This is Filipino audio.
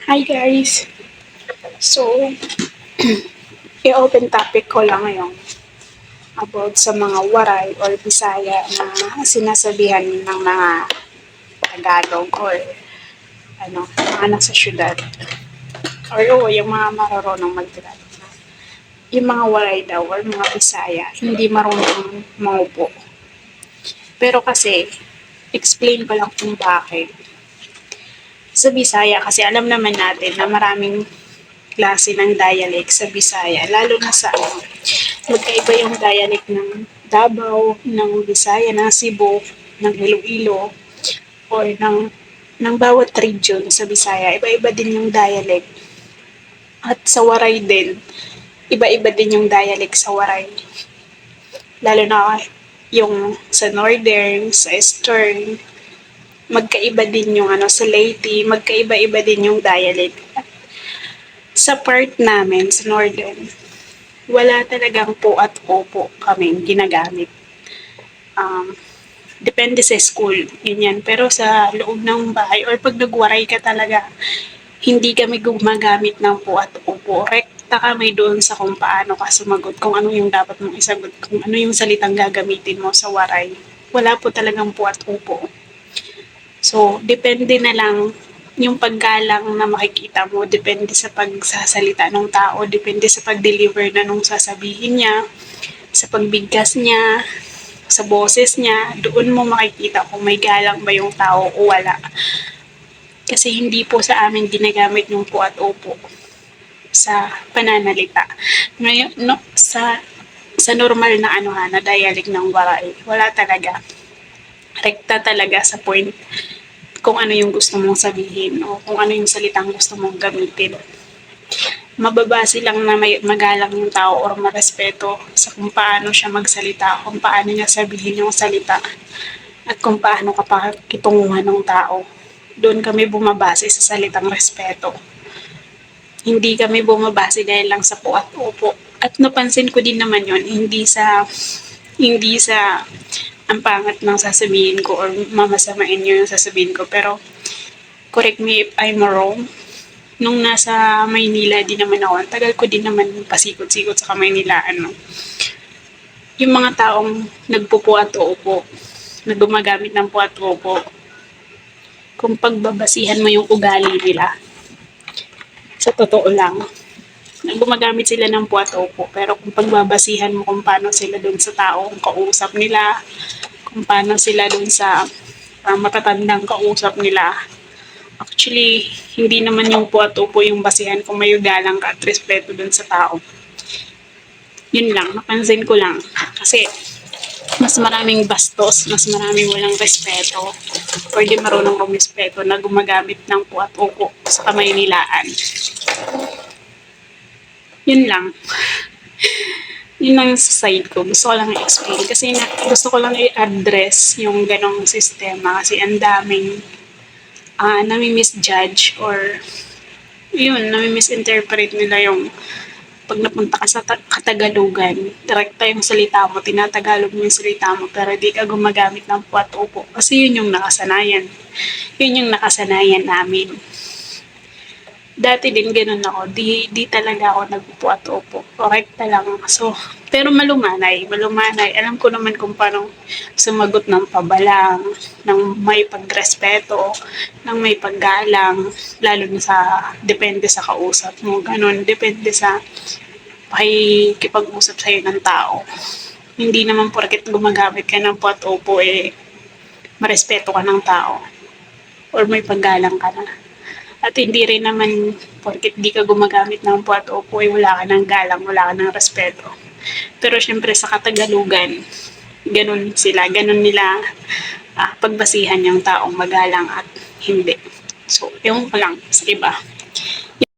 Hi guys! So, i-open topic ko lang ngayon about sa mga waray or Bisaya na sinasabihan ng mga Tagalog or mga nasa syudad. Or yung mga marunong mag-Tagalog. Yung mga waray daw or mga Bisaya, hindi marunong mangupo. Pero kasi, explain ko lang kung bakit. Sa Bisaya, kasi alam naman natin na maraming klase ng dialect sa Bisaya, lalo na sa magkaiba yung dialect ng Davao, ng Bisaya, ng Cebu, ng Iloilo, or ng bawat region sa Bisaya. Iba-iba din yung dialect. At sa Waray din, iba-iba din yung dialect sa Waray. Lalo na yung sa Northern, sa Eastern, magkaiba din yung sa Leyte, magkaiba-iba din yung dialect. Sa part namin, sa Northern, wala talagang po at opo kaming ginagamit. Depende sa school, ganyan. Pero sa loob ng bahay or pag nagwaray ka talaga, hindi kami gumagamit ng po at opo. Rekta kami doon sa kung paano ka sumagot, kung ano yung dapat mong isagot, kung ano yung salitang gagamitin mo sa waray. Wala po talagang po at opo. So, depende na lang yung paggalang na makikita mo, depende sa pagsasalita ng tao, depende sa pag-deliver na nung sasabihin niya, sa pagbigkas niya, sa boses niya, doon mo makikita kung may galang ba yung tao o wala. Kasi hindi po sa amin ginagamit yung po at opo sa pananalita. Ngayon, sa normal na na dialect ng Waray, wala talaga. Rekta talaga sa point kung ano yung gusto mong sabihin o kung ano yung salitang gusto mong gamitin. Mababase lang na may magalang yung tao or marespeto sa kung paano siya magsalita, kung paano niya sabihin yung salita, at kung paano ka pakitunguhan ng tao. Doon kami bumabase sa salitang respeto. Hindi kami bumabase dahil lang sa po at opo. At napansin ko din naman yon, hindi sa ang pangat ng sasabihin ko or mamasamain yun yung sasabihin ko. Pero, correct me if I'm wrong, nung nasa Maynila din naman ako, tagal ko din naman pasikot-sikot sa Maynila, yung mga taong nagpupo at upo, na gumagamit ng po at upo, kung pagbabasihan mo yung ugali nila, sa totoo lang, gumagamit sila ng po at upo, pero kung pagbabasihan mo kung paano sila dun sa taong kausap nila, kung paano sila dun sa matatandang kausap nila, actually, hindi naman yung po at upo yung basihan kung may galang ka at respeto dun sa tao. Yun lang, napansin ko lang. Kasi, mas maraming bastos, mas maraming walang respeto, or di marunong rumispeto na gumagamit ng po at upo sa Kamaynilaan. Yun lang. Yun lang sa side ko. Gusto ko lang i-explain. Kasi gusto ko lang i-address yung ganong sistema. Kasi ang daming nami-misjudge or yun, nami-misinterpret nila yung pag napunta ka sa Katagalugan, direkta yung salita mo, tinatagalog mo yung salita mo, pero di ka gumagamit ng po at upo. Kasi yun yung nakasanayan. Yun yung nakasanayan namin. Dati din ganun ako, di talaga ako nagpupo at upo. Correcta lang. So, pero malumanay. Alam ko naman kung paano sumagot ng pabalang, ng may pagrespeto, ng may paggalang, lalo na depende sa kausap mo. Ganun, depende sa pakikipag-usap sa'yo ng tao. Hindi naman porket gumagamit ka ng po at upo, marespeto ka ng tao. Or may paggalang ka na. At hindi rin naman porket di ka gumagamit ng po at opo, wala ka ng galang, wala ka ng respeto. Pero syempre sa Katagalugan, ganun nila pagbasihan yung taong magalang at hindi. So, yung ko lang sa iba.